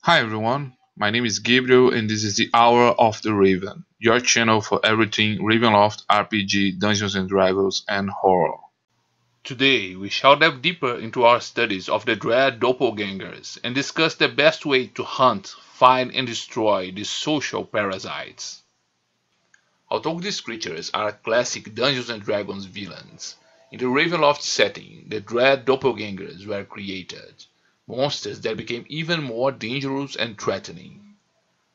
Hi everyone, my name is Gabriel and this is the Hour of the Raven, your channel for everything Ravenloft RPG, Dungeons and Dragons, and horror. Today, we shall delve deeper into our studies of the dread doppelgangers and discuss the best way to hunt, find, and destroy these social parasites. Although these creatures are classic Dungeons and Dragons villains, in the Ravenloft setting, the dread doppelgangers were created, monsters that became even more dangerous and threatening.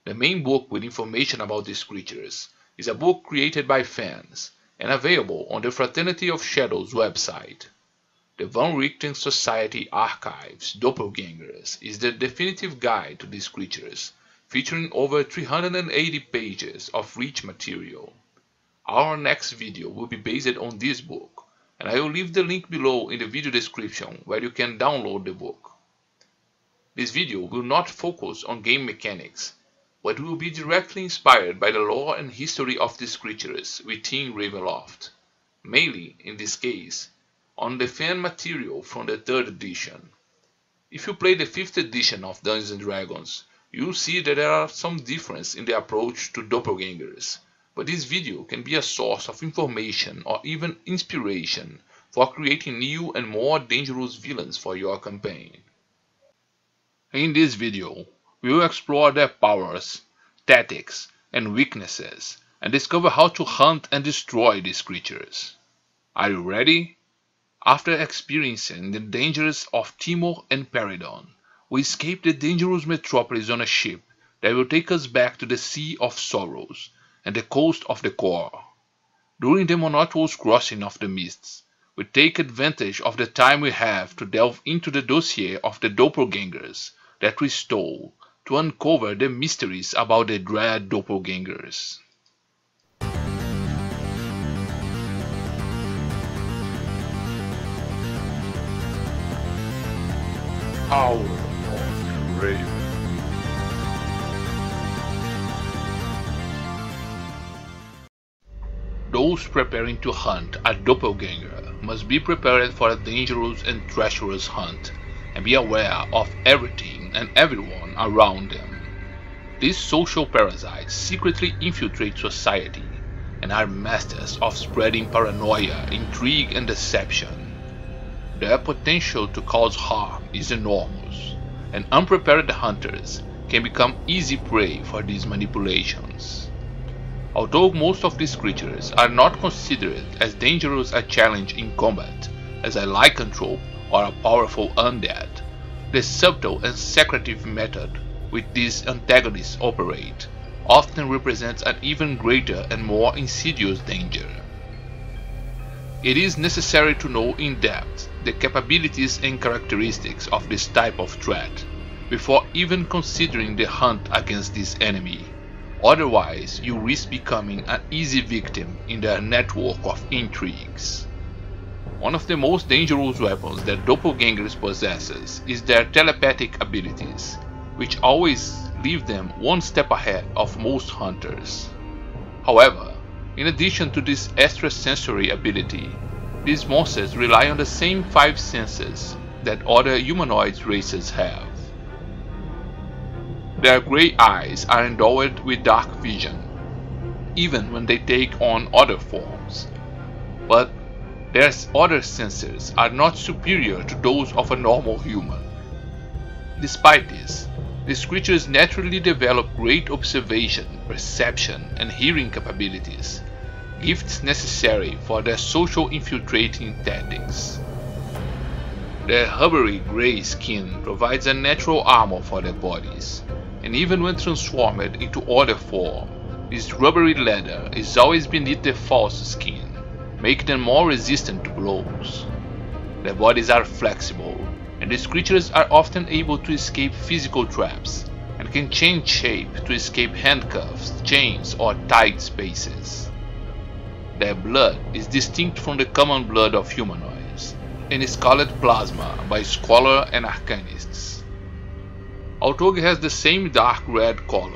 The main book with information about these creatures is a book created by fans and available on the Fraternity of Shadows website. The Van Richten Society Archives Doppelgangers is the definitive guide to these creatures, featuring over 380 pages of rich material. Our next video will be based on this book, and I will leave the link below in the video description where you can download the book. This video will not focus on game mechanics, but will be directly inspired by the lore and history of these creatures within Ravenloft, mainly, in this case, on the fan material from the 3rd edition. If you play the 5th edition of Dungeons & Dragons, you will see that there are some difference in the approach to doppelgangers, but this video can be a source of information or even inspiration for creating new and more dangerous villains for your campaign. In this video, we will explore their powers, tactics, and weaknesses, and discover how to hunt and destroy these creatures. Are you ready? After experiencing the dangers of Timor and Peridon, we escape the dangerous metropolis on a ship that will take us back to the Sea of Sorrows and the coast of the Core. During the monotonous crossing of the mists, we take advantage of the time we have to delve into the dossier of the doppelgangers that we stole to uncover the mysteries about the dread doppelgangers. Hour of the Raven. Those preparing to hunt a doppelganger must be prepared for a dangerous and treacherous hunt and be aware of everything and everyone around them. These social parasites secretly infiltrate society and are masters of spreading paranoia, intrigue, and deception. Their potential to cause harm is enormous, and unprepared hunters can become easy prey for these manipulations. Although most of these creatures are not considered as dangerous a challenge in combat as a lycanthrope or a powerful undead, the subtle and secretive method with these antagonists operate often represents an even greater and more insidious danger. It is necessary to know in depth the capabilities and characteristics of this type of threat before even considering the hunt against this enemy. Otherwise, you risk becoming an easy victim in their network of intrigues. One of the most dangerous weapons that doppelgangers possesses is their telepathic abilities, which always leave them one step ahead of most hunters. However, in addition to this extrasensory ability, these monsters rely on the same 5 senses that other humanoid races have. Their grey eyes are endowed with dark vision, even when they take on other forms, but their other senses are not superior to those of a normal human. Despite this, these creatures naturally develop great observation, perception, and hearing capabilities, gifts necessary for their social infiltrating tactics. Their rubbery grey skin provides a natural armor for their bodies, and even when transformed into other form, this rubbery leather is always beneath the false skin, making them more resistant to blows. Their bodies are flexible, and these creatures are often able to escape physical traps, and can change shape to escape handcuffs, chains, or tight spaces. Their blood is distinct from the common blood of humanoids, and is called plasma by scholars and arcanists. Although it has the same dark red color,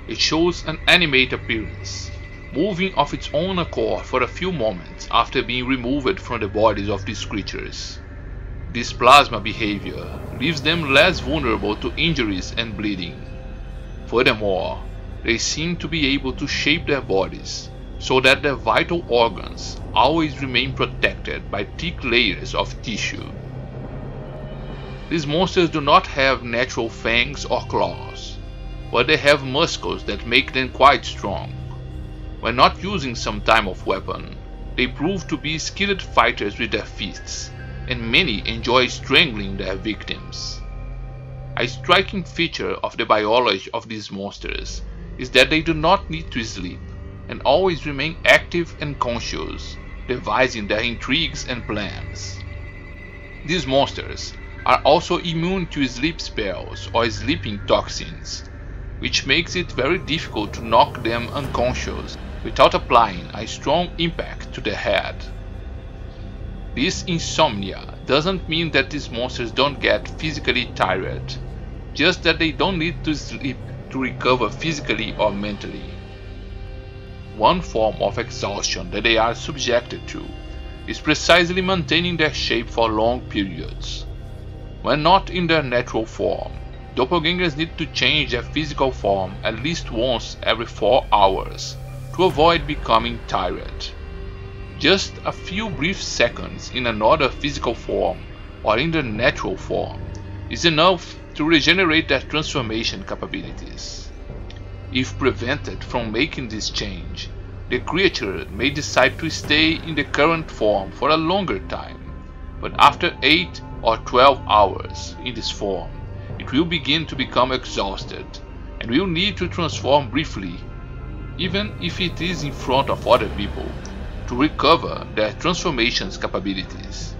it shows an animate appearance, moving of its own accord for a few moments after being removed from the bodies of these creatures. This plasma behavior leaves them less vulnerable to injuries and bleeding. Furthermore, they seem to be able to shape their bodies so that their vital organs always remain protected by thick layers of tissue. These monsters do not have natural fangs or claws, but they have muscles that make them quite strong. When not using some type of weapon, they prove to be skilled fighters with their fists, and many enjoy strangling their victims. A striking feature of the biology of these monsters is that they do not need to sleep and always remain active and conscious, devising their intrigues and plans. These monsters are also immune to sleep spells or sleeping toxins, which makes it very difficult to knock them unconscious without applying a strong impact to the head. This insomnia doesn't mean that these monsters don't get physically tired, just that they don't need to sleep to recover physically or mentally. One form of exhaustion that they are subjected to is precisely maintaining their shape for long periods. When not in their natural form, doppelgangers need to change their physical form at least once every 4 hours to avoid becoming tired. Just a few brief seconds in another physical form or in their natural form is enough to regenerate their transformation capabilities. If prevented from making this change, the creature may decide to stay in the current form for a longer time, but after 8 or 12 hours in this form, it will begin to become exhausted and will need to transform briefly, even if it is in front of other people, to recover their transformation's capabilities.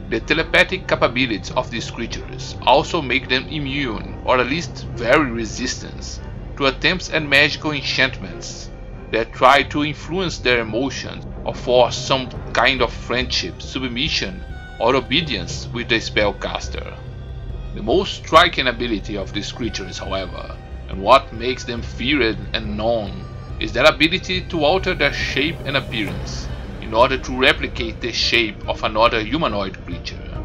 The telepathic capabilities of these creatures also make them immune, or at least very resistant, to attempts at magical enchantments that try to influence their emotions or force some kind of friendship, submission, or obedience with the spellcaster. The most striking ability of these creatures, however, and what makes them feared and known, is their ability to alter their shape and appearance in order to replicate the shape of another humanoid creature.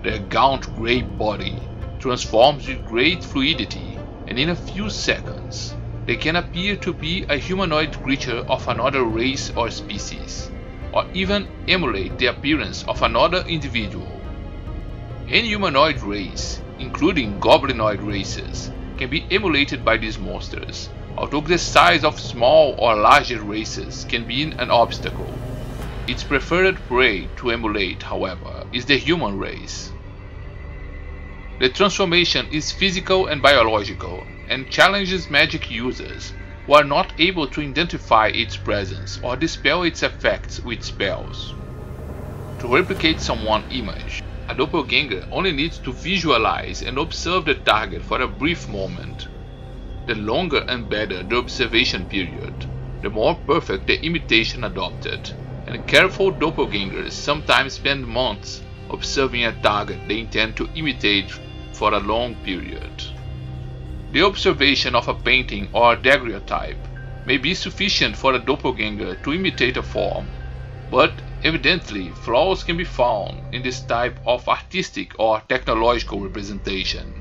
Their gaunt grey body transforms with great fluidity, and in a few seconds they can appear to be a humanoid creature of another race or species, or even emulate the appearance of another individual. Any humanoid race, including goblinoid races, can be emulated by these monsters, although the size of small or larger races can be an obstacle. Its preferred prey to emulate, however, is the human race. The transformation is physical and biological, and challenges magic users who are not able to identify its presence or dispel its effects with spells. To replicate someone's image, a doppelganger only needs to visualize and observe the target for a brief moment. The longer and better the observation period, the more perfect the imitation adopted, and careful doppelgangers sometimes spend months observing a target they intend to imitate for a long period. The observation of a painting or a daguerreotype may be sufficient for a doppelganger to imitate a form, but evidently flaws can be found in this type of artistic or technological representation.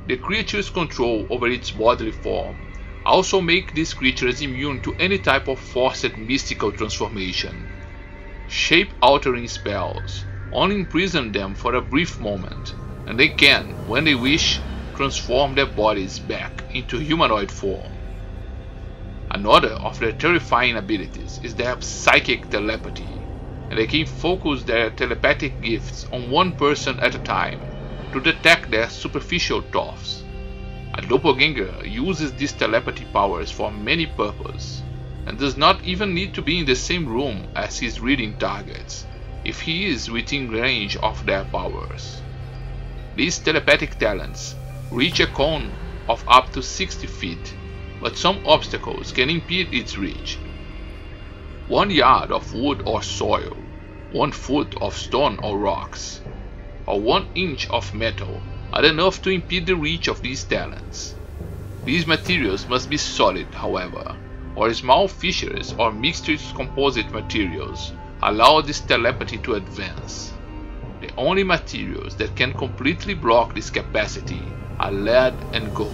The creature's control over its bodily form also make these creatures immune to any type of forced mystical transformation. Shape-altering spells only imprison them for a brief moment, and they can, when they wish, transform their bodies back into humanoid form. Another of their terrifying abilities is their psychic telepathy, and they can focus their telepathic gifts on one person at a time to detect their superficial thoughts. A doppelganger uses these telepathy powers for many purposes, and does not even need to be in the same room as his reading targets, if he is within range of their powers. These telepathic talents reach a cone of up to 60 feet, but some obstacles can impede its reach. 1 yard of wood or soil, 1 foot of stone or rocks, or 1 inch of metal are enough to impede the reach of these talents. These materials must be solid, however, or small fissures or mixed composite materials allow this telepathy to advance. The only materials that can completely block this capacity are lead and gold,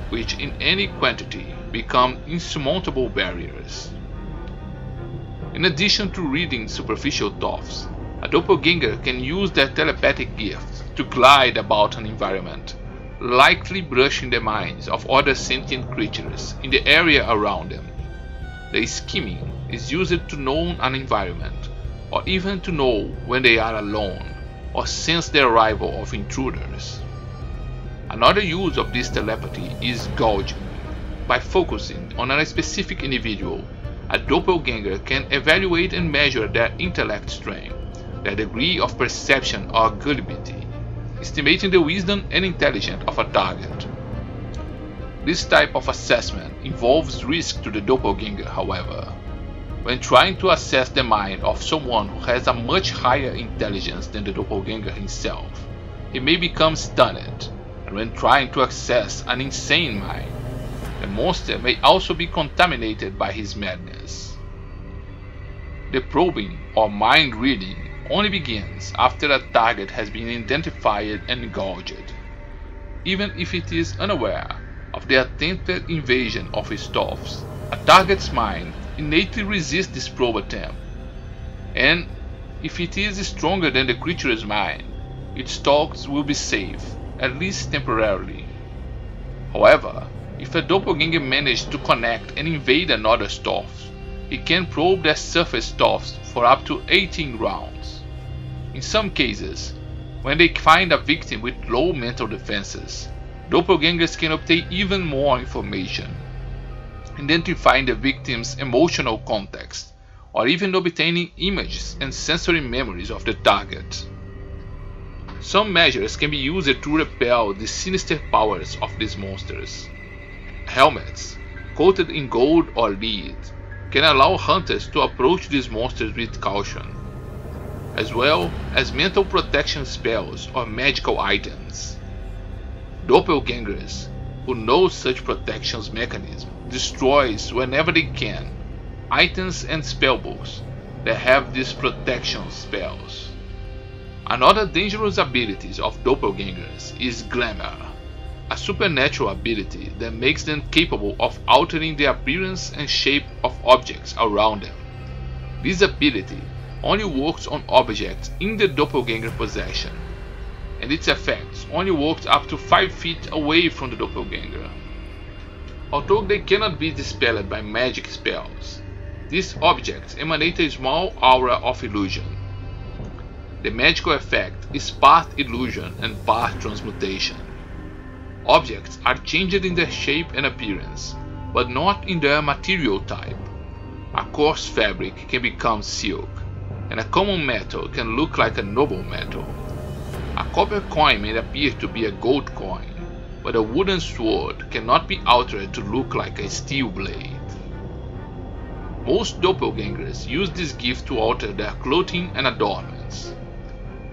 which in any quantity become insurmountable barriers. In addition to reading superficial thoughts, a doppelganger can use their telepathic gift to glide about an environment, lightly brushing the minds of other sentient creatures in the area around them. The skimming is used to know an environment, or even to know when they are alone, or sense the arrival of intruders. Another use of this telepathy is gauging. By focusing on a specific individual, a doppelganger can evaluate and measure their intellect strength, their degree of perception or gullibility, estimating the wisdom and intelligence of a target. This type of assessment involves risk to the doppelganger, however. When trying to assess the mind of someone who has a much higher intelligence than the doppelganger himself, he may become stunned, and when trying to access an insane mind, the monster may also be contaminated by his madness. The probing or mind reading only begins after a target has been identified and gauged. Even if it is unaware of the attempted invasion of his thoughts, a target's mind innately resists this probe attempt, and if it is stronger than the creature's mind, its thoughts will be safe, at least temporarily. However, if a doppelganger manages to connect and invade another's thoughts, it can probe their surface thoughts for up to 18 rounds. In some cases, when they find a victim with low mental defenses, doppelgangers can obtain even more information, identifying the victim's emotional context, or even obtaining images and sensory memories of the target. Some measures can be used to repel the sinister powers of these monsters. Helmets, coated in gold or lead, can allow hunters to approach these monsters with caution, as well as mental protection spells or magical items. Doppelgangers, who know such protection mechanisms, destroys whenever they can items and spellbooks that have these protection spells. Another dangerous ability of doppelgangers is glamour, a supernatural ability that makes them capable of altering the appearance and shape of objects around them. This ability only works on objects in the doppelganger possession, and its effects only work up to 5 feet away from the doppelganger. Although they cannot be dispelled by magic spells, these objects emanate a small aura of illusion. The magical effect is part illusion and part transmutation. Objects are changed in their shape and appearance, but not in their material type. A coarse fabric can become silk, and a common metal can look like a noble metal. A copper coin may appear to be a gold coin, but a wooden sword cannot be altered to look like a steel blade. Most doppelgangers use this gift to alter their clothing and adornments.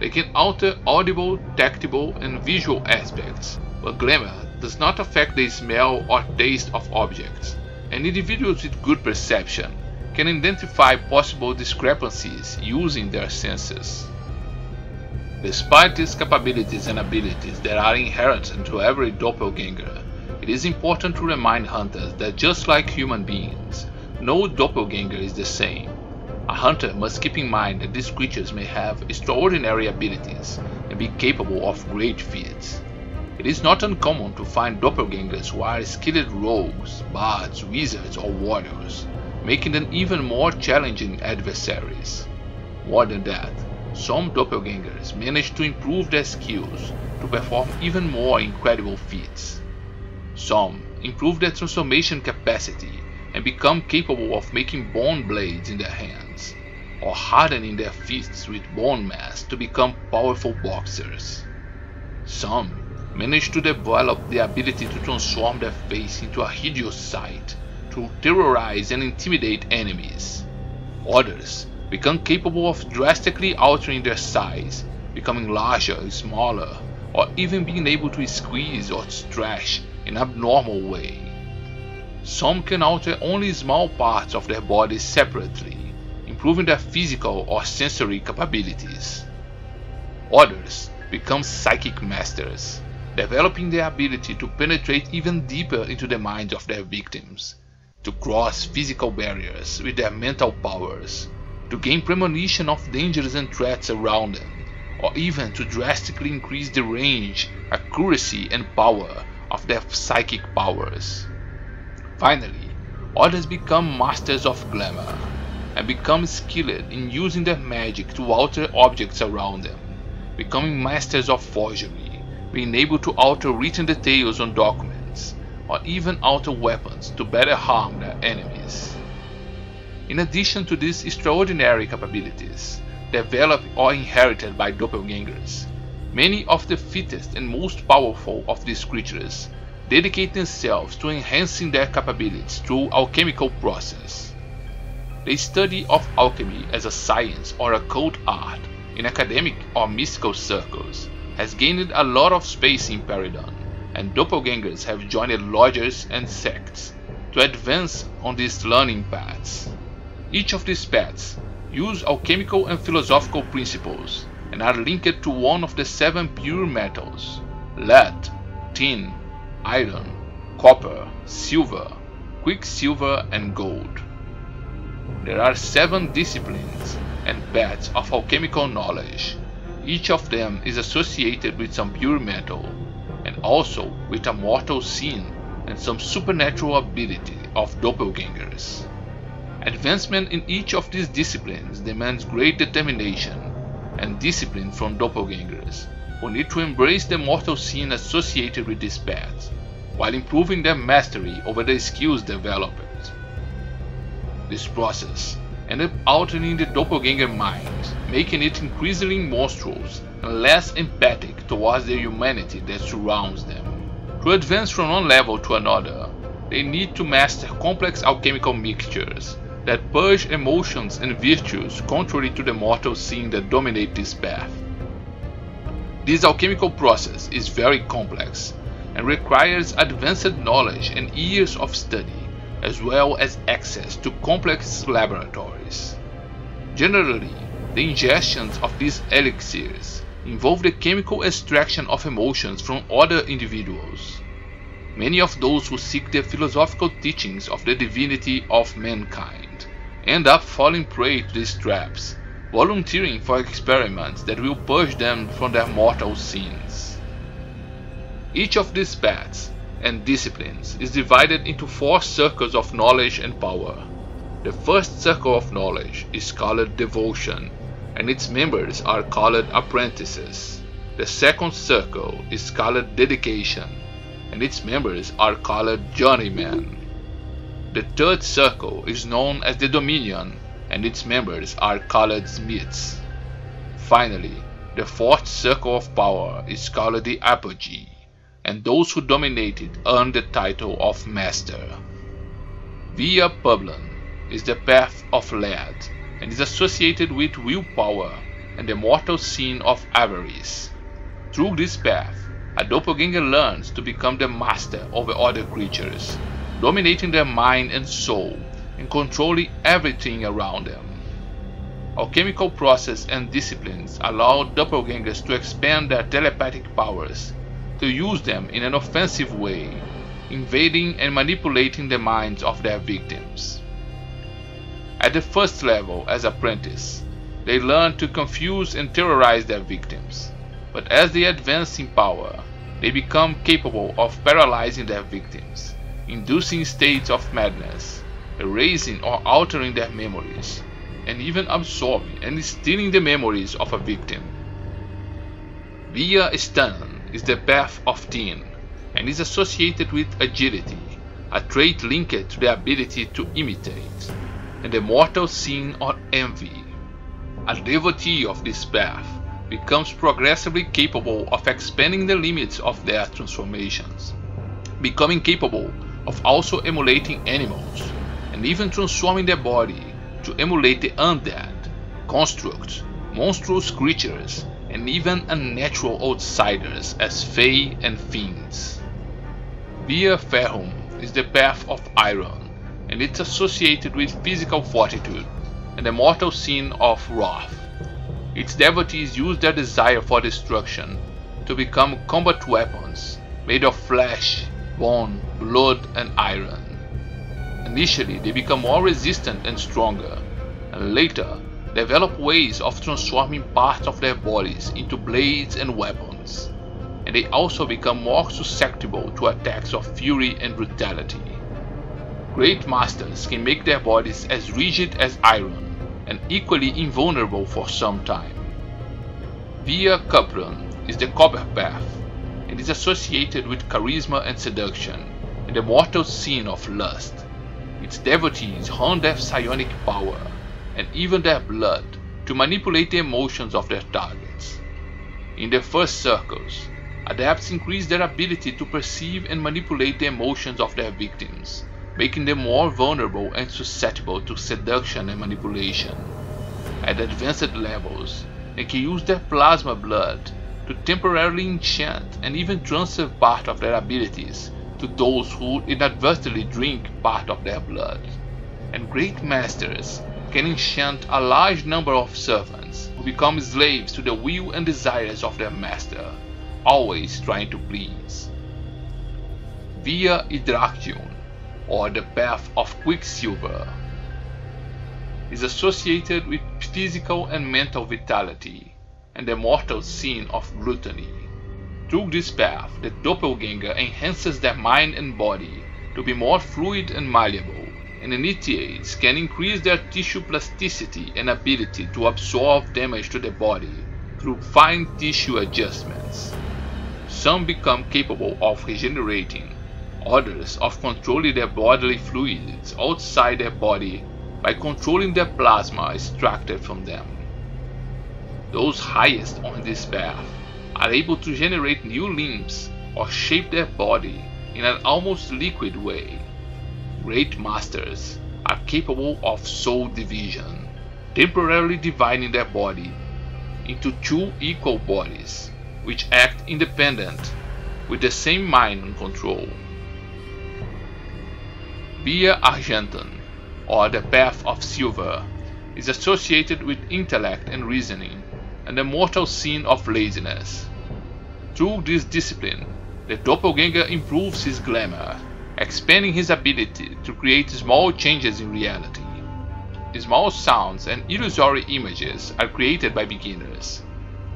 They can alter audible, tactile, and visual aspects, but glamour does not affect the smell or taste of objects, and individuals with good perception can identify possible discrepancies using their senses. Despite these capabilities and abilities that are inherent to every doppelganger, it is important to remind hunters that just like human beings, no doppelganger is the same. A hunter must keep in mind that these creatures may have extraordinary abilities and be capable of great feats. It is not uncommon to find doppelgangers who are skilled rogues, bards, wizards, or warriors, making them even more challenging adversaries. More than that, some doppelgangers manage to improve their skills to perform even more incredible feats. Some improve their transformation capacity and become capable of making bone blades in their hands, or hardening their fists with bone mass to become powerful boxers. Some manage to develop the ability to transform their face into a hideous sight to terrorize and intimidate enemies. Others become capable of drastically altering their size, becoming larger, smaller, or even being able to squeeze or stretch in an abnormal way. Some can alter only small parts of their bodies separately, improving their physical or sensory capabilities. Others become psychic masters, developing the ability to penetrate even deeper into the minds of their victims, to cross physical barriers with their mental powers, to gain premonition of dangers and threats around them, or even to drastically increase the range, accuracy, and power of their psychic powers. Finally, others become masters of glamour, and become skilled in using their magic to alter objects around them, becoming masters of forgery, being able to alter written details on documents, or even alter weapons to better harm their enemies. In addition to these extraordinary capabilities, developed or inherited by doppelgangers, many of the fittest and most powerful of these creatures dedicate themselves to enhancing their capabilities through alchemical process. The study of alchemy as a science or occult art in academic or mystical circles has gained a lot of space in Peridot, and doppelgangers have joined lodges and sects to advance on these learning paths. Each of these paths use alchemical and philosophical principles and are linked to one of the 7 pure metals: lead, tin, iron, copper, silver, quicksilver, and gold. There are 7 disciplines and paths of alchemical knowledge. Each of them is associated with some pure metal, and also with a mortal sin and some supernatural ability of doppelgangers. Advancement in each of these disciplines demands great determination and discipline from doppelgangers, who need to embrace the mortal sin associated with this path, while improving their mastery over the skills developed. This process ends up altering the doppelganger mind, making it increasingly monstrous and less empathic towards the humanity that surrounds them. To advance from one level to another, they need to master complex alchemical mixtures that purge emotions and virtues contrary to the mortal sin that dominate this path. This alchemical process is very complex and requires advanced knowledge and years of study, as well as access to complex laboratories. Generally, the ingestions of these elixirs involve the chemical extraction of emotions from other individuals. Many of those who seek the philosophical teachings of the divinity of mankind end up falling prey to these traps, volunteering for experiments that will purge them from their mortal sins. Each of these paths and disciplines is divided into 4 circles of knowledge and power. The first circle of knowledge is called devotion, and its members are called apprentices. The second circle is called dedication, and its members are called journeymen. The third circle is known as the dominion, and its members are called smiths. Finally, the fourth circle of power is called the apogee, and those who dominate it earn the title of master. Via Publin is the path of lead, and is associated with willpower and the mortal sin of avarice. Through this path, a doppelganger learns to become the master over other creatures, dominating their mind and soul and controlling everything around them. Alchemical process and disciplines allow doppelgangers to expand their telepathic powers, to use them in an offensive way, invading and manipulating the minds of their victims. At the first level as apprentice, they learn to confuse and terrorize their victims, but as they advance in power, they become capable of paralyzing their victims, inducing states of madness, erasing or altering their memories, and even absorbing and stealing the memories of a victim. Via Stanen is the path of tin, and is associated with agility, a trait linked to the ability to imitate, and the mortal sin or envy. A devotee of this path becomes progressively capable of expanding the limits of their transformations, becoming capable of also emulating animals, and even transforming their body to emulate the undead, constructs, monstrous creatures, and even unnatural outsiders as Fae and Fiends. Via Ferrum is the path of iron, and it's associated with physical fortitude and the mortal sin of wrath. Its devotees use their desire for destruction to become combat weapons made of flesh, bone, blood, and iron. Initially, they become more resistant and stronger, and later develop ways of transforming parts of their bodies into blades and weapons. And they also become more susceptible to attacks of fury and brutality. Great masters can make their bodies as rigid as iron and equally invulnerable for some time. Via Capron is the copper path and is associated with charisma and seduction and the mortal sin of lust. Its devotees hone their psionic power and even their blood to manipulate the emotions of their targets. In their first circles, adepts increase their ability to perceive and manipulate the emotions of their victims, making them more vulnerable and susceptible to seduction and manipulation. At advanced levels, they can use their plasma blood to temporarily enchant and even transfer part of their abilities to those who inadvertently drink part of their blood. And great masters can enchant a large number of servants who become slaves to the will and desires of their master, always trying to please. Via Hydraction, or the path of Quicksilver, is associated with physical and mental vitality and the mortal sin of gluttony. Through this path, the doppelganger enhances their mind and body to be more fluid and malleable, and initiates can increase their tissue plasticity and ability to absorb damage to the body through fine tissue adjustments. Some become capable of regenerating, others of controlling their bodily fluids outside their body by controlling their plasma extracted from them. Those highest on this path are able to generate new limbs or shape their body in an almost liquid way. Great masters are capable of soul division, temporarily dividing their body into two equal bodies, which act independent with the same mind and control. Via Argentum, or the path of silver, is associated with intellect and reasoning and the mortal sin of laziness. Through this discipline, the doppelganger improves his glamour, expanding his ability to create small changes in reality. Small sounds and illusory images are created by beginners,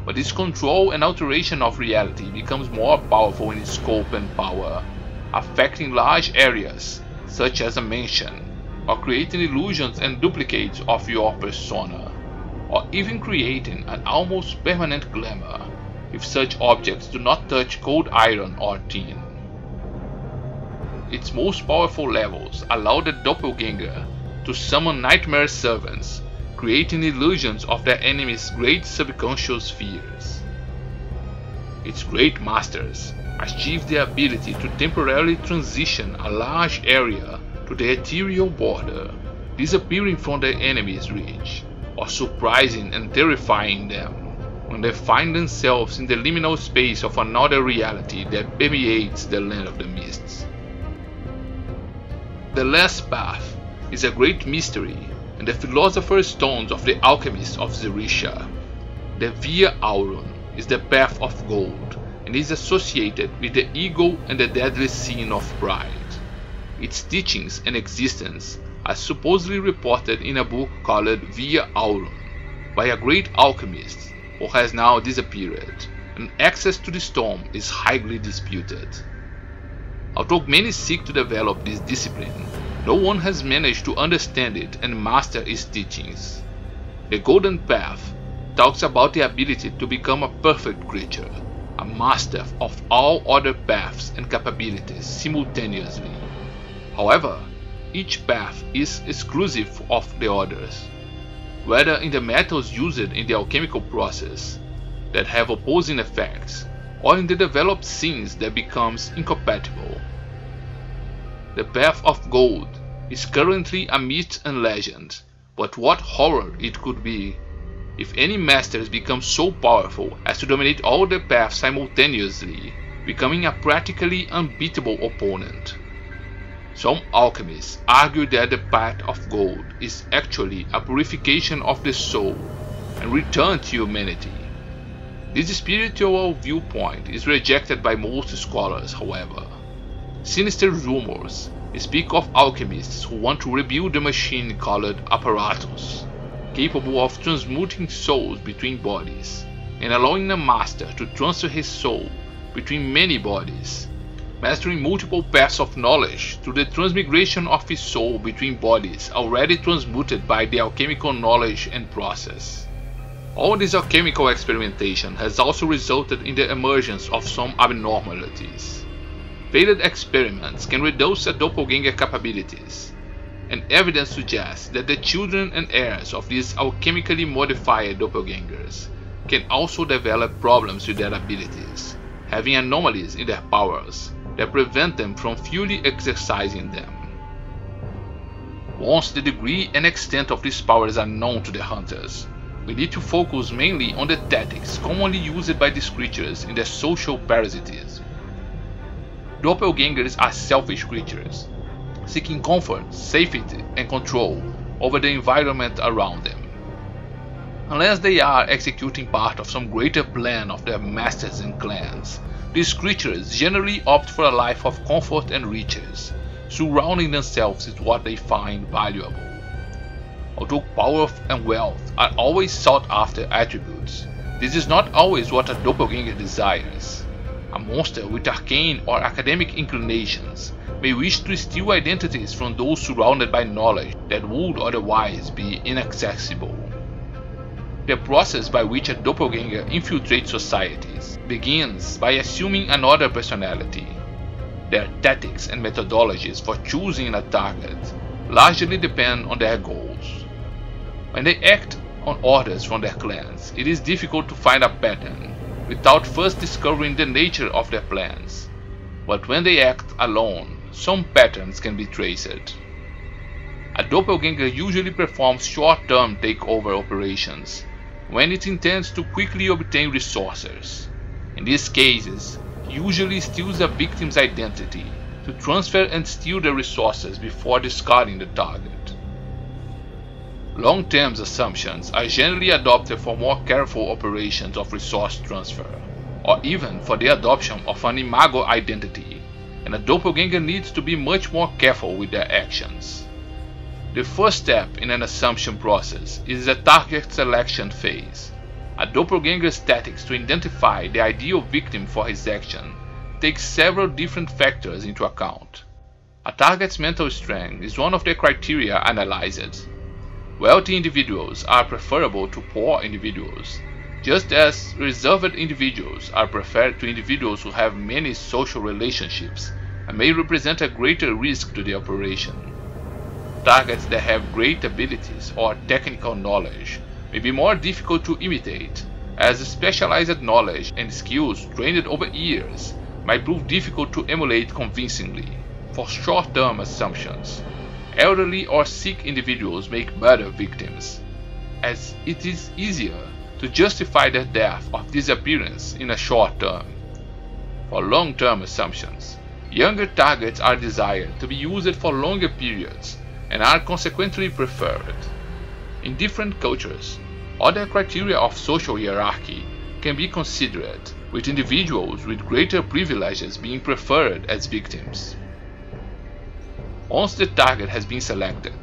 but its control and alteration of reality becomes more powerful in scope and power, affecting large areas such as a mansion, or creating illusions and duplicates of your persona, or even creating an almost permanent glamour if such objects do not touch cold iron or tin. Its most powerful levels allow the doppelganger to summon nightmare servants, creating illusions of their enemy's great subconscious fears. Its great masters achieve the ability to temporarily transition a large area to the ethereal border, disappearing from their enemy's reach, or surprising and terrifying them when they find themselves in the liminal space of another reality that permeates the land of the mists. The last path is a great mystery and the philosopher's stones of the alchemists of Zerisha. The Via Aurum is the path of gold and is associated with the ego and the deadly sin of pride. Its teachings and existence are supposedly reported in a book called Via Aurum by a great alchemist who has now disappeared, and access to the stone is highly disputed. Although many seek to develop this discipline, no one has managed to understand it and master its teachings. The Golden Path talks about the ability to become a perfect creature, a master of all other paths and capabilities simultaneously. However, each path is exclusive of the others, whether in the metals used in the alchemical process that have opposing effects, or in the developed sins that becomes incompatible. The path of gold is currently a myth and legend, but what horror it could be if any masters become so powerful as to dominate all the paths simultaneously, becoming a practically unbeatable opponent. Some alchemists argue that the path of gold is actually a purification of the soul, and return to humanity. This spiritual viewpoint is rejected by most scholars, however. Sinister rumors speak of alchemists who want to rebuild a machine called apparatus, capable of transmuting souls between bodies, and allowing a master to transfer his soul between many bodies, mastering multiple paths of knowledge through the transmigration of his soul between bodies already transmuted by the alchemical knowledge and process. All this alchemical experimentation has also resulted in the emergence of some abnormalities. Failed experiments can reduce a doppelganger capabilities, and evidence suggests that the children and heirs of these alchemically modified doppelgangers can also develop problems with their abilities, having anomalies in their powers that prevent them from fully exercising them. Once the degree and extent of these powers are known to the hunters, we need to focus mainly on the tactics commonly used by these creatures in their social parasitism. Doppelgangers are selfish creatures, seeking comfort, safety, and control over the environment around them. Unless they are executing part of some greater plan of their masters and clans, these creatures generally opt for a life of comfort and riches, surrounding themselves with what they find valuable. Although power and wealth are always sought after attributes, this is not always what a doppelganger desires. A monster with arcane or academic inclinations may wish to steal identities from those surrounded by knowledge that would otherwise be inaccessible. The process by which a doppelganger infiltrates societies begins by assuming another personality. Their tactics and methodologies for choosing a target largely depend on their goals. When they act on orders from their clans, it is difficult to find a pattern without first discovering the nature of their plans. But when they act alone, some patterns can be traced. A doppelganger usually performs short-term takeover operations when it intends to quickly obtain resources. In these cases, it usually steals a victim's identity to transfer and steal the resources before discarding the target. Long-term assumptions are generally adopted for more careful operations of resource transfer, or even for the adoption of an imago identity, and a doppelganger needs to be much more careful with their actions. The first step in an assumption process is the target selection phase. A doppelganger's tactics to identify the ideal victim for his action takes several different factors into account. A target's mental strength is one of the criteria analyzed. Wealthy individuals are preferable to poor individuals, just as reserved individuals are preferred to individuals who have many social relationships and may represent a greater risk to the operation. Targets that have great abilities or technical knowledge may be more difficult to imitate, as specialized knowledge and skills trained over years might prove difficult to emulate convincingly. For short-term assumptions, elderly or sick individuals make better victims, as it is easier to justify their death or disappearance in a short term. For long-term assumptions, younger targets are desired to be used for longer periods and are consequently preferred. In different cultures, other criteria of social hierarchy can be considered, with individuals with greater privileges being preferred as victims. Once the target has been selected,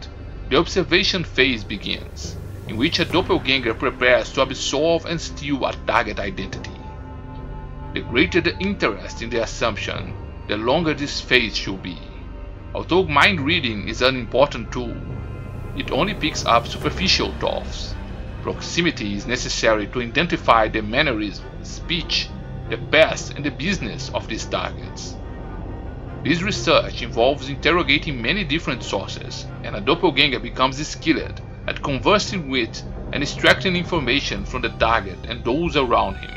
the observation phase begins, in which a doppelganger prepares to absorb and steal a target identity. The greater the interest in the assumption, the longer this phase should be. Although mind reading is an important tool, it only picks up superficial thoughts. Proximity is necessary to identify the mannerism, speech, the past, and the business of these targets. This research involves interrogating many different sources, and a doppelganger becomes skilled at conversing with and extracting information from the target and those around him.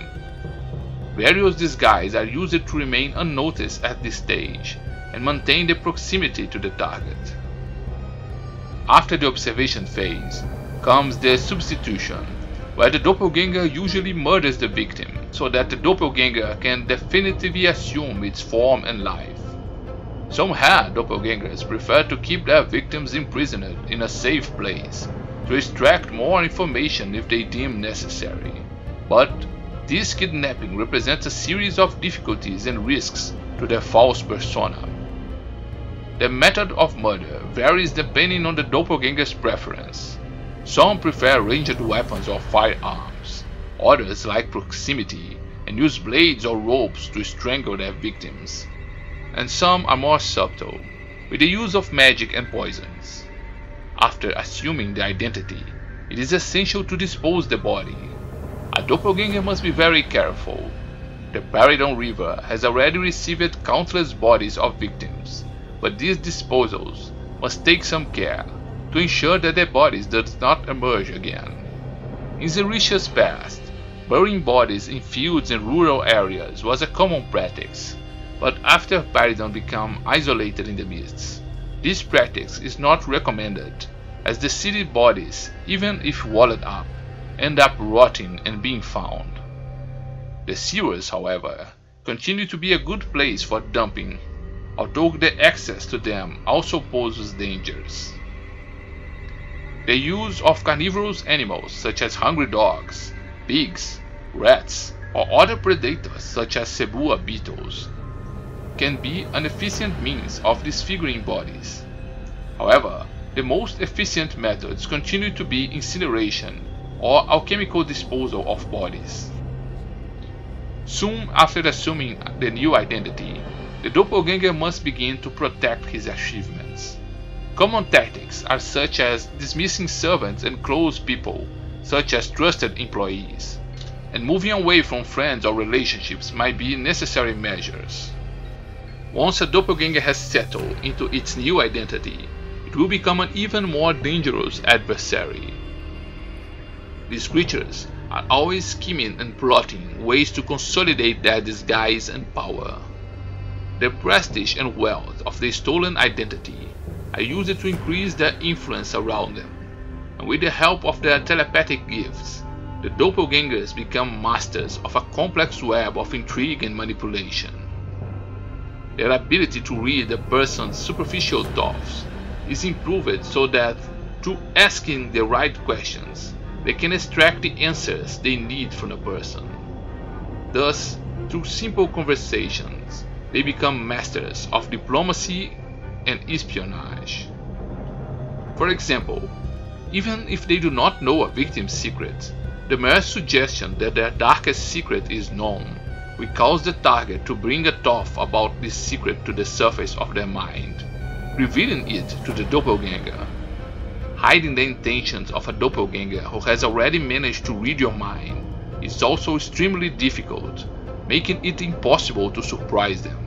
Various disguises are used to remain unnoticed at this stage and maintain the proximity to the target. After the observation phase comes the substitution, where the doppelganger usually murders the victim so that the doppelganger can definitively assume its form and life. Some hard doppelgangers prefer to keep their victims imprisoned in a safe place, to extract more information if they deem necessary. But this kidnapping represents a series of difficulties and risks to their false persona. The method of murder varies depending on the doppelganger's preference. Some prefer ranged weapons or firearms, others like proximity and use blades or ropes to strangle their victims, and some are more subtle, with the use of magic and poisons. After assuming the identity, it is essential to dispose the body. A doppelganger must be very careful. The Paridon River has already received countless bodies of victims, but these disposals must take some care to ensure that their bodies do not emerge again. In Xerxes' past, burying bodies in fields and rural areas was a common practice, but after Paridon became isolated in the mists, this practice is not recommended, as the city bodies, even if walled up, end up rotting and being found. The sewers, however, continue to be a good place for dumping, although the access to them also poses dangers. The use of carnivorous animals such as hungry dogs, pigs, rats, or other predators such as Cebua beetles can be an efficient means of disfiguring bodies. However, the most efficient methods continue to be incineration or alchemical disposal of bodies. Soon after assuming the new identity, the doppelganger must begin to protect his achievements. Common tactics are such as dismissing servants and close people, such as trusted employees, and moving away from friends or relationships might be necessary measures. Once a doppelganger has settled into its new identity, it will become an even more dangerous adversary. These creatures are always scheming and plotting ways to consolidate their disguise and power. The prestige and wealth of the stolen identity are used to increase their influence around them, and with the help of their telepathic gifts, the doppelgangers become masters of a complex web of intrigue and manipulation. Their ability to read a person's superficial thoughts is improved so that, through asking the right questions, they can extract the answers they need from a person. Thus, through simple conversations, they become masters of diplomacy and espionage. For example, even if they do not know a victim's secret, the mere suggestion that their darkest secret is known will cause the target to bring a thought about this secret to the surface of their mind, revealing it to the doppelganger. Hiding the intentions of a doppelganger who has already managed to read your mind is also extremely difficult, making it impossible to surprise them.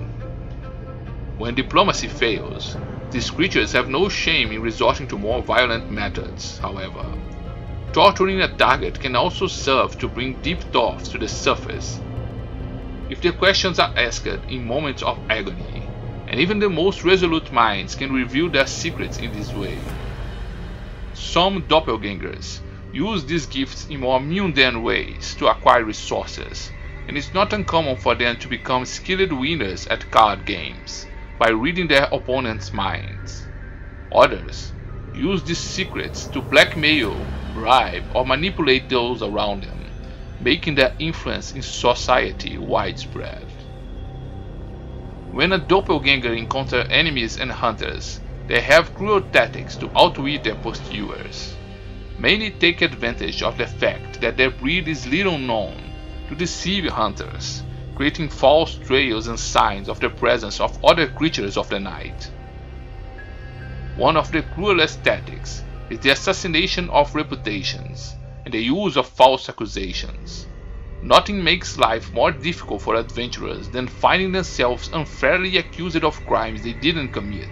When diplomacy fails, these creatures have no shame in resorting to more violent methods, however. Torturing a target can also serve to bring deep thoughts to the surface. If the questions are asked in moments of agony, and even the most resolute minds can reveal their secrets in this way. Some doppelgangers use these gifts in more mundane ways to acquire resources, and it's not uncommon for them to become skilled winners at card games by reading their opponents' minds. Others use these secrets to blackmail, bribe, or manipulate those around them, making their influence in society widespread. When a doppelganger encounters enemies and hunters, they have cruel tactics to outwit their pursuers. Many take advantage of the fact that their breed is little known to deceive hunters, creating false trails and signs of the presence of other creatures of the night. One of the cruelest tactics is the assassination of reputations and the use of false accusations. Nothing makes life more difficult for adventurers than finding themselves unfairly accused of crimes they didn't commit,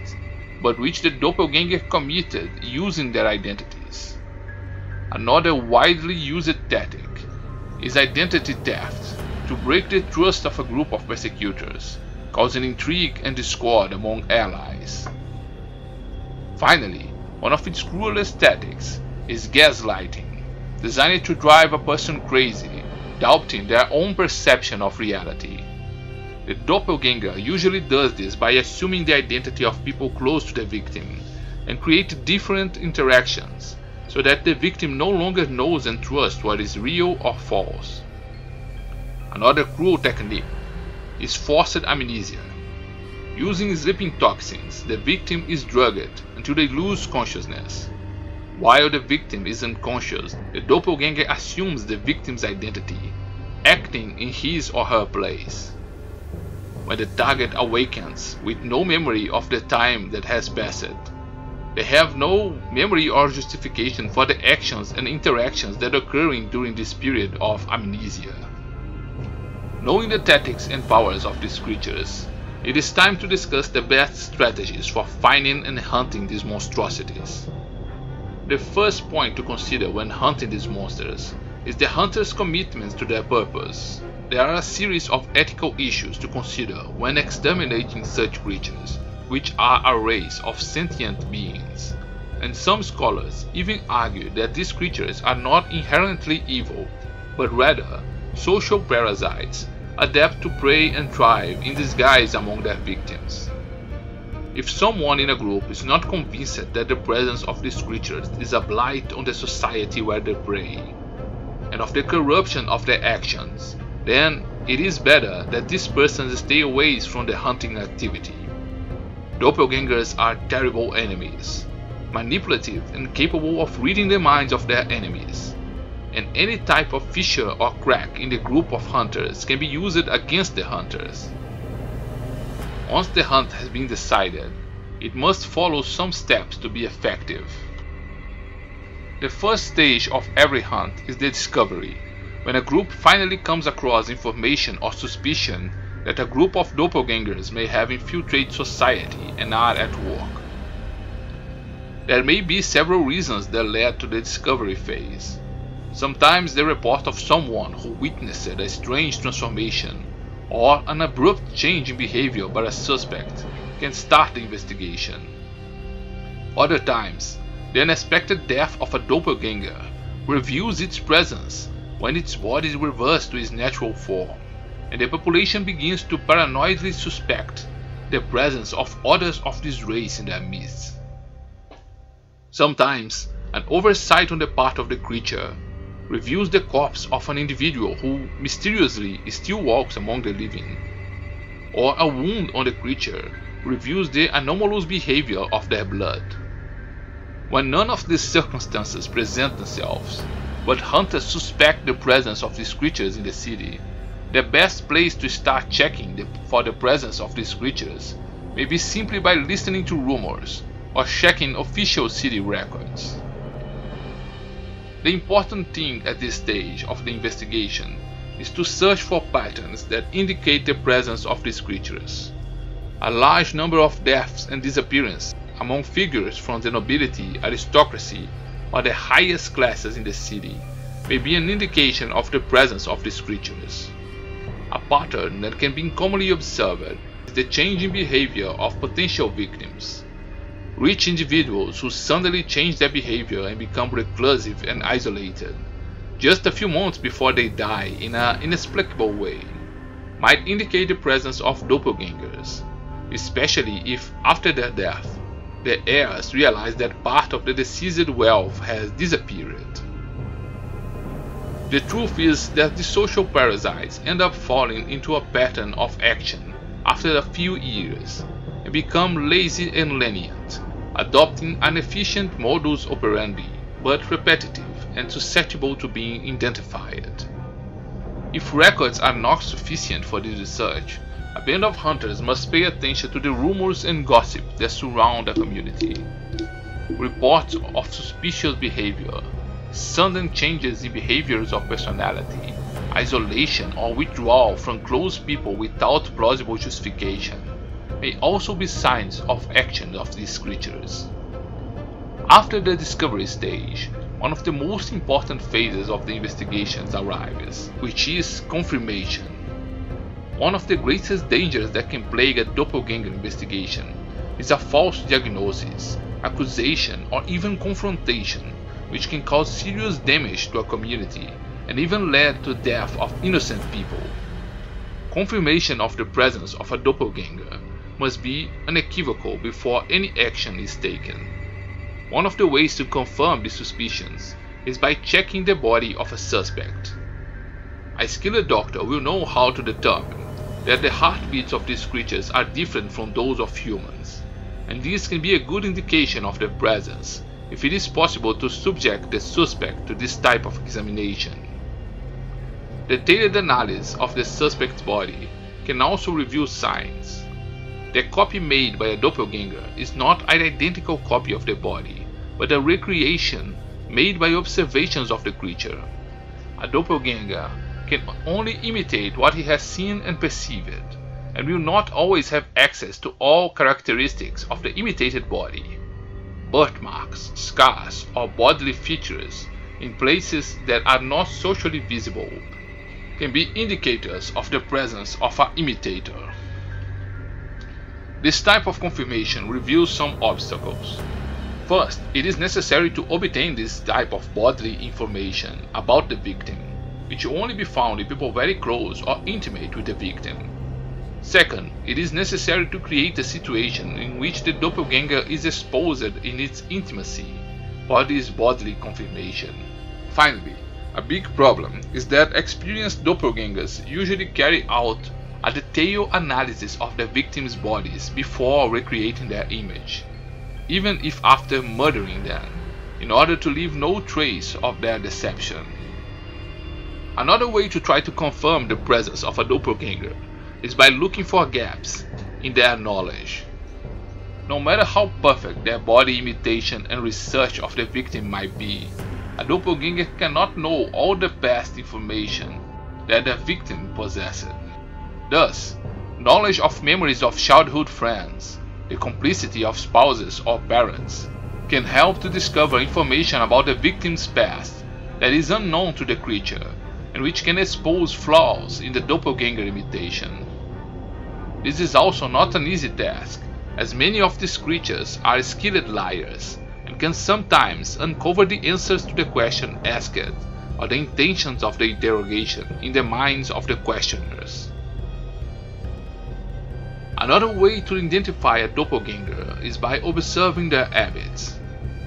but which the doppelganger committed using their identities. Another widely used tactic is identity theft, to break the trust of a group of persecutors, causing intrigue and discord among allies. Finally, one of its cruelest tactics is gaslighting, designed to drive a person crazy, doubting their own perception of reality. The doppelganger usually does this by assuming the identity of people close to the victim and create different interactions, so that the victim no longer knows and trusts what is real or false. Another cruel technique is forced amnesia. Using sleeping toxins, the victim is drugged until they lose consciousness. While the victim is unconscious, the doppelganger assumes the victim's identity, acting in his or her place. When the target awakens with no memory of the time that has passed, they have no memory or justification for the actions and interactions that are occurring during this period of amnesia. Knowing the tactics and powers of these creatures, it is time to discuss the best strategies for finding and hunting these monstrosities. The first point to consider when hunting these monsters is the hunter's commitment to their purpose. There are a series of ethical issues to consider when exterminating such creatures, which are a race of sentient beings, and some scholars even argue that these creatures are not inherently evil, but rather social parasites adapt to prey and thrive in disguise among their victims. If someone in a group is not convinced that the presence of these creatures is a blight on the society where they prey, and of the corruption of their actions, then it is better that these persons stay away from the hunting activity. Doppelgangers are terrible enemies, manipulative and capable of reading the minds of their enemies, and any type of fissure or crack in the group of hunters can be used against the hunters. Once the hunt has been decided, it must follow some steps to be effective. The first stage of every hunt is the discovery, when a group finally comes across information or suspicion that a group of doppelgangers may have infiltrated society and are at work. There may be several reasons that led to the discovery phase. Sometimes the report of someone who witnessed a strange transformation or an abrupt change in behavior by a suspect can start the investigation. Other times, the unexpected death of a doppelganger reveals its presence when its body is reversed to its natural form, and the population begins to paranoidly suspect the presence of others of this race in their midst. Sometimes, an oversight on the part of the creature reveals the corpse of an individual who mysteriously still walks among the living, or a wound on the creature reveals the anomalous behavior of their blood. When none of these circumstances present themselves, but hunters suspect the presence of these creatures in the city, the best place to start checking for the presence of these creatures may be simply by listening to rumors or checking official city records. The important thing at this stage of the investigation is to search for patterns that indicate the presence of these creatures. A large number of deaths and disappearances among figures from the nobility, aristocracy, or the highest classes in the city may be an indication of the presence of these creatures. A pattern that can be commonly observed is the change in behavior of potential victims. Rich individuals who suddenly change their behavior and become reclusive and isolated, just a few months before they die in an inexplicable way, might indicate the presence of doppelgangers, especially if after their death, the heirs realize that part of the deceased's wealth has disappeared. The truth is that the social parasites end up falling into a pattern of action after a few years and become lazy and lenient, adopting an efficient modus operandi, but repetitive and susceptible to being identified. If records are not sufficient for this research, a band of hunters must pay attention to the rumors and gossip that surround a community. Reports of suspicious behavior, sudden changes in behaviors or personality, isolation or withdrawal from close people without plausible justification may also be signs of action of these creatures. After the discovery stage, one of the most important phases of the investigations arrives, which is confirmation. One of the greatest dangers that can plague a doppelganger investigation is a false diagnosis, accusation, or even confrontation, which can cause serious damage to a community and even lead to the death of innocent people. Confirmation of the presence of a doppelganger must be unequivocal before any action is taken. One of the ways to confirm these suspicions is by checking the body of a suspect. A skilled doctor will know how to determine that the heartbeats of these creatures are different from those of humans, and this can be a good indication of their presence if it is possible to subject the suspect to this type of examination. Detailed analysis of the suspect's body can also reveal signs. The copy made by a doppelganger is not an identical copy of the body, but a recreation made by observations of the creature. A doppelganger can only imitate what he has seen and perceived, and will not always have access to all characteristics of the imitated body. Birthmarks, scars, or bodily features in places that are not socially visible can be indicators of the presence of an imitator. This type of confirmation reveals some obstacles. First, it is necessary to obtain this type of bodily information about the victim, which will only be found in people very close or intimate with the victim. Second, it is necessary to create a situation in which the doppelganger is exposed in its intimacy for this bodily confirmation. Finally, a big problem is that experienced doppelgangers usually carry out a detailed analysis of the victims' bodies before recreating their image, even if after murdering them, in order to leave no trace of their deception. Another way to try to confirm the presence of a doppelganger is by looking for gaps in their knowledge. No matter how perfect their body imitation and research of the victim might be, a doppelganger cannot know all the past information that the victim possessed. Thus, knowledge of memories of childhood friends, the complicity of spouses or parents, can help to discover information about the victim's past that is unknown to the creature and which can expose flaws in the doppelganger imitation. This is also not an easy task, as many of these creatures are skilled liars and can sometimes uncover the answers to the question asked or the intentions of the interrogation in the minds of the questioners. Another way to identify a doppelganger is by observing their habits.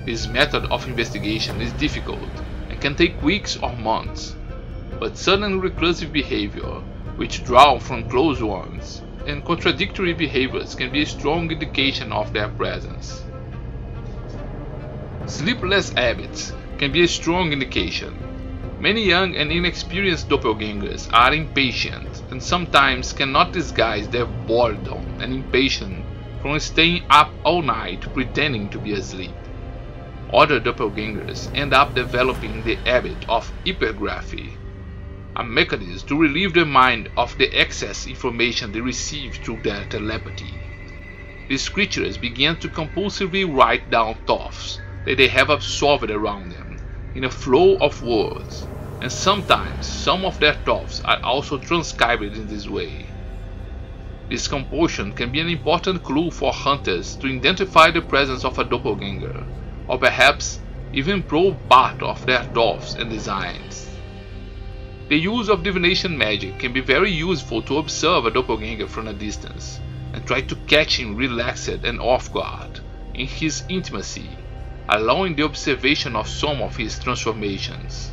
This method of investigation is difficult and can take weeks or months, but sudden reclusive behavior, withdrawal from close ones, and contradictory behaviors can be a strong indication of their presence. Sleepless habits can be a strong indication. Many young and inexperienced doppelgangers are impatient and sometimes cannot disguise their boredom and impatience from staying up all night pretending to be asleep. Other doppelgangers end up developing the habit of hypergraphy, a mechanism to relieve the mind of the excess information they receive through their telepathy. These creatures begin to compulsively write down thoughts that they have absorbed around them in a flow of words, and sometimes some of their thoughts are also transcribed in this way. This compulsion can be an important clue for hunters to identify the presence of a doppelganger, or perhaps even probe part of their thoughts and designs. The use of divination magic can be very useful to observe a doppelganger from a distance and try to catch him relaxed and off guard in his intimacy, allowing the observation of some of his transformations.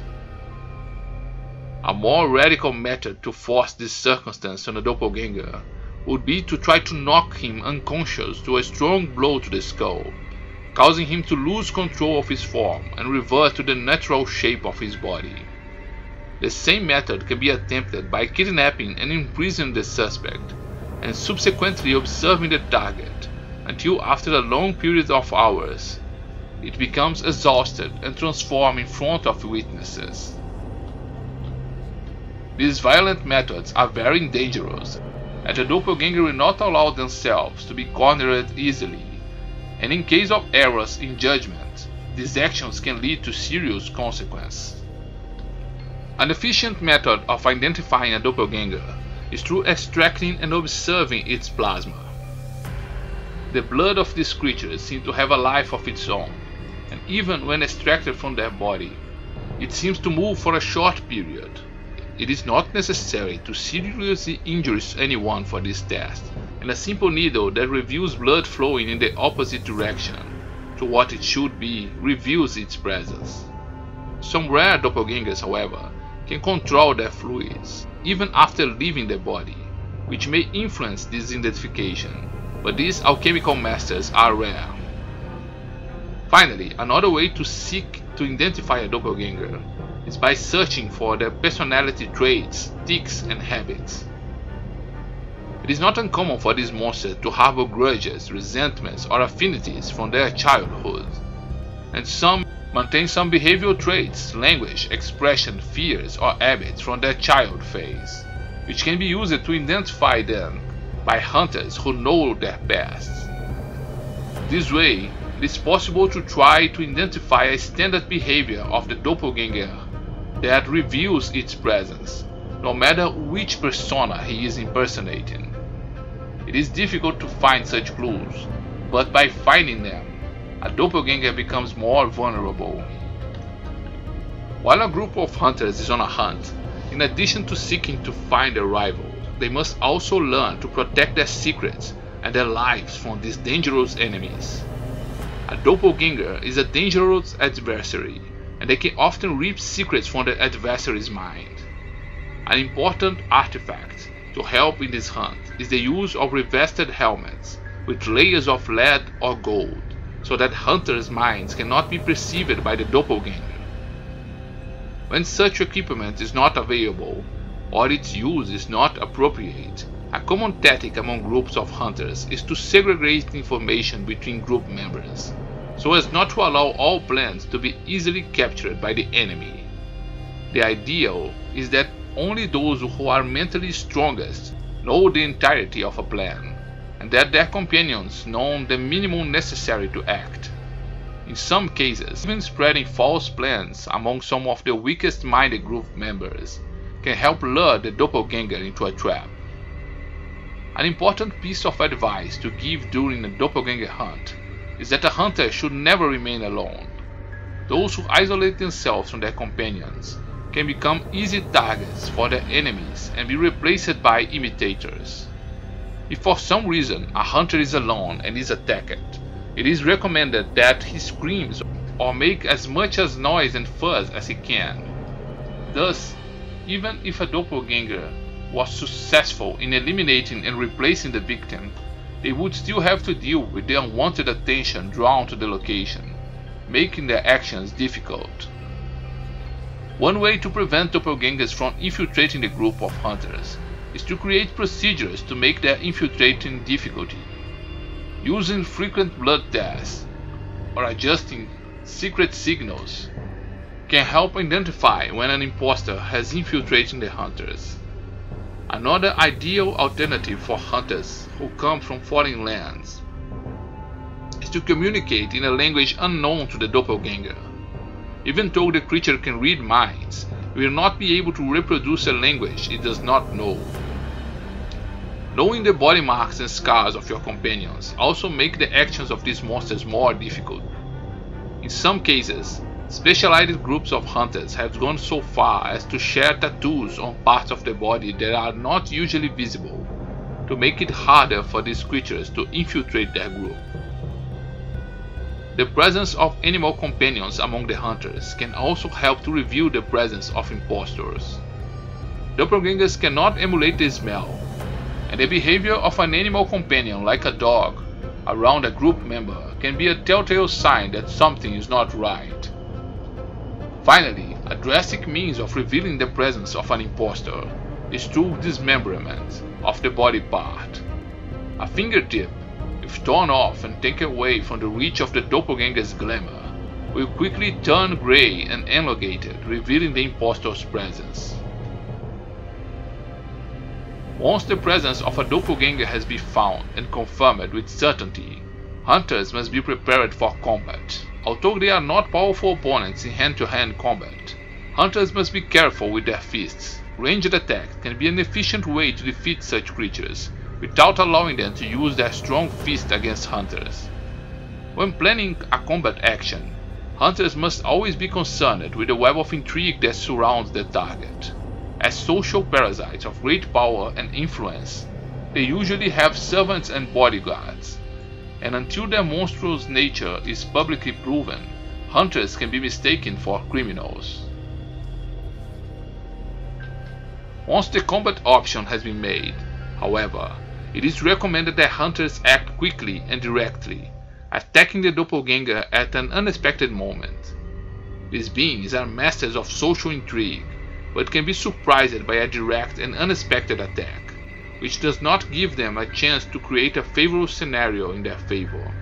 A more radical method to force this circumstance on a doppelganger would be to try to knock him unconscious to a strong blow to the skull, causing him to lose control of his form and revert to the natural shape of his body. The same method can be attempted by kidnapping and imprisoning the suspect, and subsequently observing the target until after a long period of hours, it becomes exhausted and transformed in front of witnesses. These violent methods are very dangerous, as the doppelganger will not allow themselves to be cornered easily, and in case of errors in judgment, these actions can lead to serious consequences. An efficient method of identifying a doppelganger is through extracting and observing its plasma. The blood of these creatures seems to have a life of its own, and even when extracted from their body, it seems to move for a short period. It is not necessary to seriously injure anyone for this test, and a simple needle that reveals blood flowing in the opposite direction to what it should be reveals its presence. Some rare doppelgangers, however, can control their fluids even after leaving the body, which may influence this identification, but these alchemical masters are rare. Finally, another way to seek to identify a doppelganger is by searching for their personality traits, tics, and habits. It is not uncommon for these monsters to harbor grudges, resentments, or affinities from their childhood, and some maintain some behavioral traits, language, expression, fears, or habits from their child phase, which can be used to identify them by hunters who know their past. This way, it is possible to try to identify a standard behavior of the doppelganger that reveals its presence, no matter which persona he is impersonating. It is difficult to find such clues, but by finding them, a doppelganger becomes more vulnerable. While a group of hunters is on a hunt, in addition to seeking to find a rival, they must also learn to protect their secrets and their lives from these dangerous enemies. A doppelganger is a dangerous adversary, and they can often reap secrets from the adversary's mind. An important artifact to help in this hunt is the use of revested helmets with layers of lead or gold, so that hunters' minds cannot be perceived by the doppelganger. When such equipment is not available, or its use is not appropriate, a common tactic among groups of hunters is to segregate information between group members, so as not to allow all plans to be easily captured by the enemy. The ideal is that only those who are mentally strongest know the entirety of a plan, and that their companions know the minimum necessary to act. In some cases, even spreading false plans among some of the weakest-minded group members can help lure the doppelganger into a trap. An important piece of advice to give during a doppelganger hunt is that a hunter should never remain alone. Those who isolate themselves from their companions can become easy targets for their enemies and be replaced by imitators. If for some reason a hunter is alone and is attacked, it is recommended that he screams or make as much noise and fuss as he can. Thus, even if a doppelganger was successful in eliminating and replacing the victim, they would still have to deal with the unwanted attention drawn to the location, making their actions difficult. One way to prevent doppelgangers from infiltrating the group of hunters is to create procedures to make their infiltrating difficulty. Using frequent blood tests or adjusting secret signals can help identify when an impostor has infiltrated the hunters. Another ideal alternative for hunters who come from foreign lands is to communicate in a language unknown to the doppelganger. Even though the creature can read minds, it will not be able to reproduce a language it does not know. Knowing the body marks and scars of your companions also make the actions of these monsters more difficult. In some cases, specialized groups of hunters have gone so far as to share tattoos on parts of the body that are not usually visible, to make it harder for these creatures to infiltrate their group. The presence of animal companions among the hunters can also help to reveal the presence of impostors. Doppelgangers cannot emulate the smell, and the behavior of an animal companion like a dog around a group member can be a telltale sign that something is not right. Finally, a drastic means of revealing the presence of an impostor is through dismemberment of the body part. A fingertip, if torn off and taken away from the reach of the doppelganger's glamour, will quickly turn grey and elongated, revealing the impostor's presence. Once the presence of a doppelganger has been found and confirmed with certainty, hunters must be prepared for combat. Although they are not powerful opponents in hand-to-hand combat, hunters must be careful with their fists. Ranged attacks can be an efficient way to defeat such creatures, without allowing them to use their strong fist against hunters. When planning a combat action, hunters must always be concerned with the web of intrigue that surrounds the target. As social parasites of great power and influence, they usually have servants and bodyguards. and until their monstrous nature is publicly proven, hunters can be mistaken for criminals. Once the combat option has been made, however, it is recommended that hunters act quickly and directly, attacking the doppelganger at an unexpected moment. These beings are masters of social intrigue, but can be surprised by a direct and unexpected attack, which does not give them a chance to create a favorable scenario in their favor.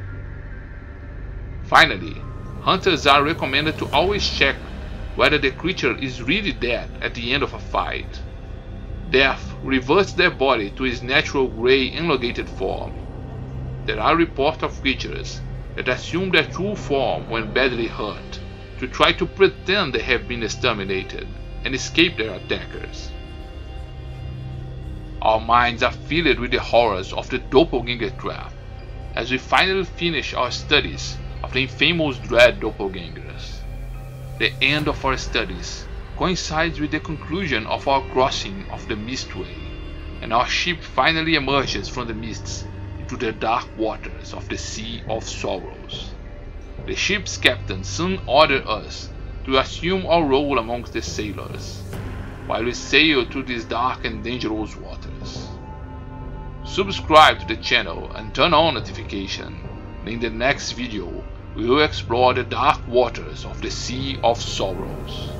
Finally, hunters are recommended to always check whether the creature is really dead at the end of a fight. Death reverts their body to its natural grey elongated form. There are reports of creatures that assume their true form when badly hurt, to try to pretend they have been exterminated and escape their attackers. Our minds are filled with the horrors of the doppelganger trap, as we finally finish our studies of the infamous dread doppelgangers. The end of our studies coincides with the conclusion of our crossing of the Mistway, and our ship finally emerges from the mists into the dark waters of the Sea of Sorrows. The ship's captain soon ordered us to assume our role amongst the sailors, while we sail through these dark and dangerous waters. Subscribe to the channel and turn on notification, and in the next video we will explore the dark waters of the Sea of Sorrows.